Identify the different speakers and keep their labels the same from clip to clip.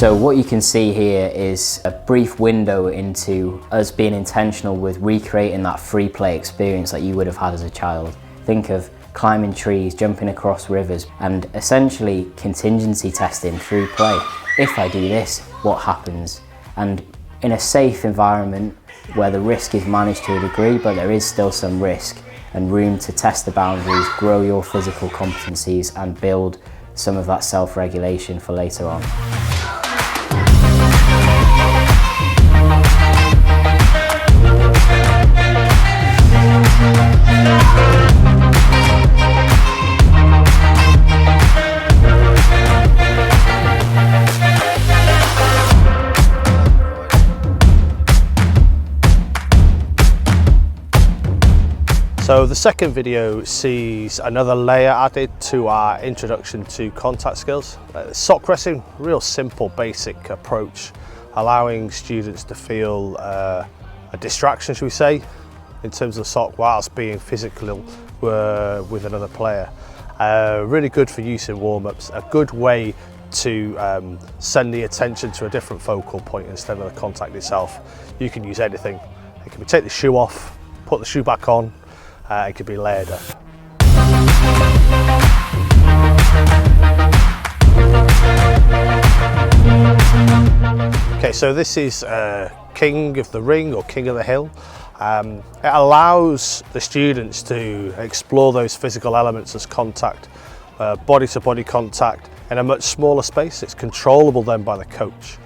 Speaker 1: So what you can see here is a brief window into us being intentional with recreating that free play experience that you would have had as a child. Think of climbing trees, jumping across rivers, and essentially contingency testing through play. If I do this, what happens? And in a safe environment where the risk is managed to a degree, but there is still some risk and room to test the boundaries, grow your physical competencies and build some of that self-regulation for later on.
Speaker 2: So the second video sees another layer added to our introduction to contact skills. Sock wrestling, real simple basic approach, allowing students to feel a distraction, should we say, in terms of sock whilst being physical with another player. Really good for use in warm-ups, a good way to send the attention to a different focal point instead of the contact itself. You can use anything. It can be take the shoe off, put the shoe back on. It could be layered up. Okay, so this is King of the Ring or King of the Hill. It allows the students to explore those physical elements as contact, body-to-body contact in a much smaller space. It's controllable then by the coach.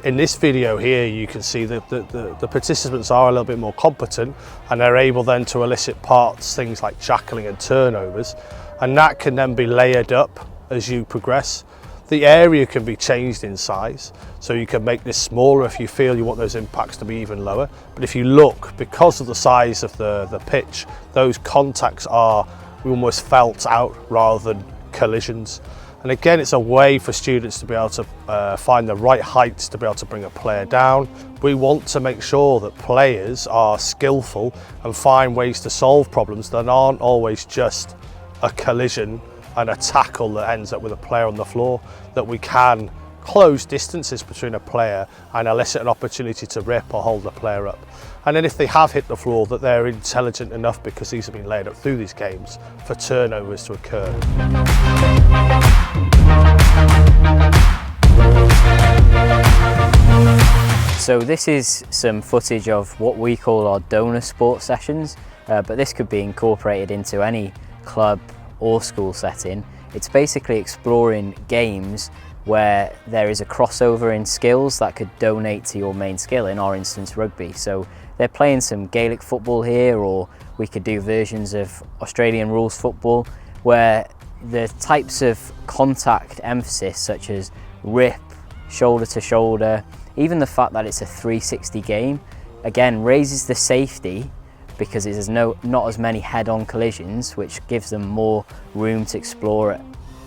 Speaker 2: In this video here you can see that the participants are a little bit more competent and they're able then to elicit parts, things like shackling and turnovers, and that can then be layered up as you progress. The area can be changed in size, so you can make this smaller if you feel you want those impacts to be even lower. But if you look, because of the size of the pitch, those contacts are almost felt out rather than collisions. And again, it's a way for students to be able to find the right heights to be able to bring a player down. We want to make sure that players are skillful and find ways to solve problems that aren't always just a collision and a tackle that ends up with a player on the floor, that we can close distances between a player and elicit an opportunity to rip or hold the player up. And then if they have hit the floor, that they're intelligent enough, because these have been laid up through these games, for turnovers to occur.
Speaker 1: So this is some footage of what we call our donor sport sessions, but this could be incorporated into any club or school setting. It's basically exploring games where there is a crossover in skills that could donate to your main skill, in our instance rugby. So they're playing some Gaelic football here, or we could do versions of Australian rules football where the types of contact emphasis such as rip, shoulder to shoulder, even the fact that it's a 360 game, again raises the safety because there's not as many head-on collisions, which gives them more room to explore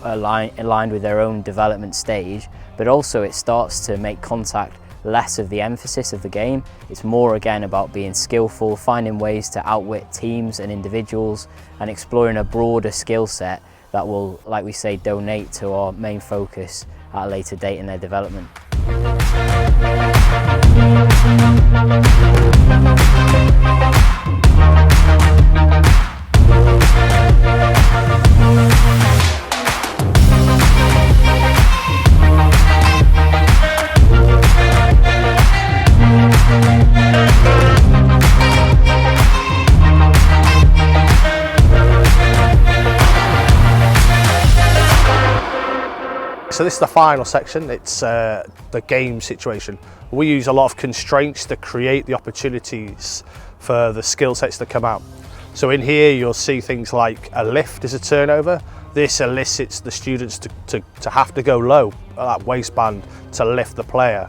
Speaker 1: aligned with their own development stage, but also it starts to make contact less of the emphasis of the game. It's more again about being skillful, finding ways to outwit teams and individuals, and exploring a broader skill set that will, like we say, donate to our main focus at a later date in their development.
Speaker 2: So this is the final section. It's the game situation. We use a lot of constraints to create the opportunities for the skill sets to come out. So in here you'll see things like a lift is a turnover. This elicits the students to have to go low at that waistband to lift the player,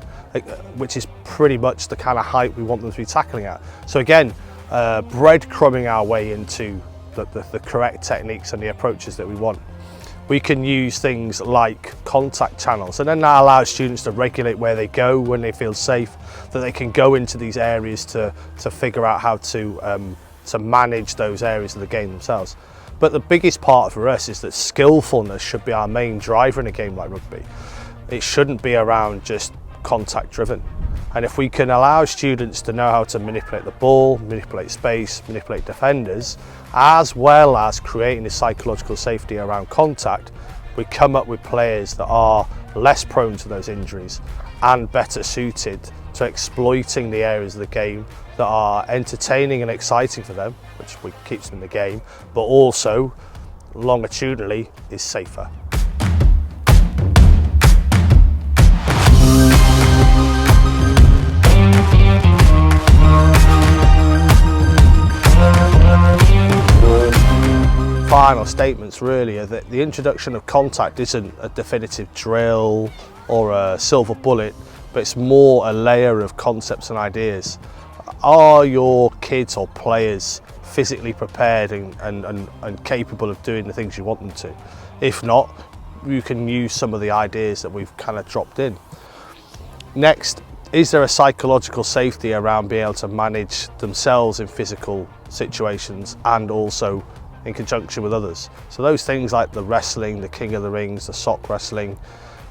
Speaker 2: which is pretty much the kind of height we want them to be tackling at. So again, breadcrumbing our way into the correct techniques and the approaches that we want. We can use things like contact channels, and then that allows students to regulate where they go when they feel safe, that they can go into these areas to figure out how to manage those areas of the game themselves. But the biggest part for us is that skillfulness should be our main driver in a game like rugby. it shouldn't be around just contact driven. And if we can allow students to know how to manipulate the ball, manipulate space, manipulate defenders, as well as creating the psychological safety around contact, we come up with players that are less prone to those injuries and better suited to exploiting the areas of the game that are entertaining and exciting for them, which keeps them in the game, but also longitudinally is safer. Final statements really are that the introduction of contact isn't a definitive drill or a silver bullet, but it's more a layer of concepts and ideas. Are your kids or players physically prepared and capable of doing the things you want them to? If not, you can use some of the ideas that we've kind of dropped in. Next, is there a psychological safety around being able to manage themselves in physical situations and also in conjunction with others? So those things like the wrestling, the king of the rings, the sock wrestling,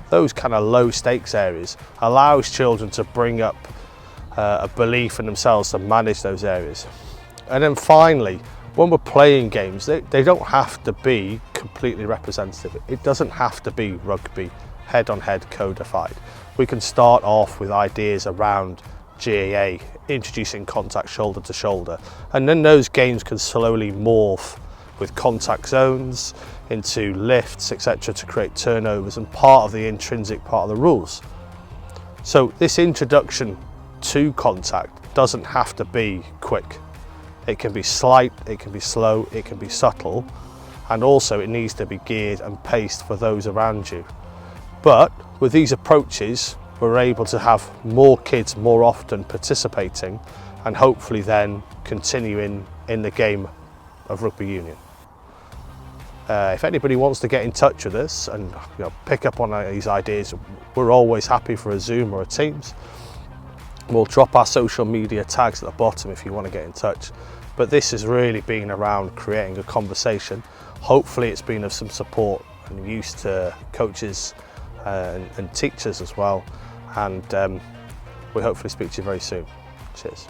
Speaker 2: those kind of low stakes areas allows children to bring up a belief in themselves to manage those areas. And then finally, when we're playing games, they don't have to be completely representative. It doesn't have to be rugby, head-on-head codified. We can start off with ideas around GAA, introducing contact shoulder to shoulder, and then those games can slowly morph with contact zones into lifts, etc., to create turnovers and part of the intrinsic part of the rules. So this introduction to contact doesn't have to be quick. It can be slight, it can be slow, it can be subtle, and also it needs to be geared and paced for those around you. But with these approaches, we're able to have more kids more often participating and hopefully then continuing in the game of rugby union. If anybody wants to get in touch with us and pick up on these ideas, we're always happy for a Zoom or a Teams. We'll drop our social media tags at the bottom if you want to get in touch. But this has really been around creating a conversation. Hopefully it's been of some support and use to coaches and teachers as well. And we hopefully speak to you very soon. Cheers.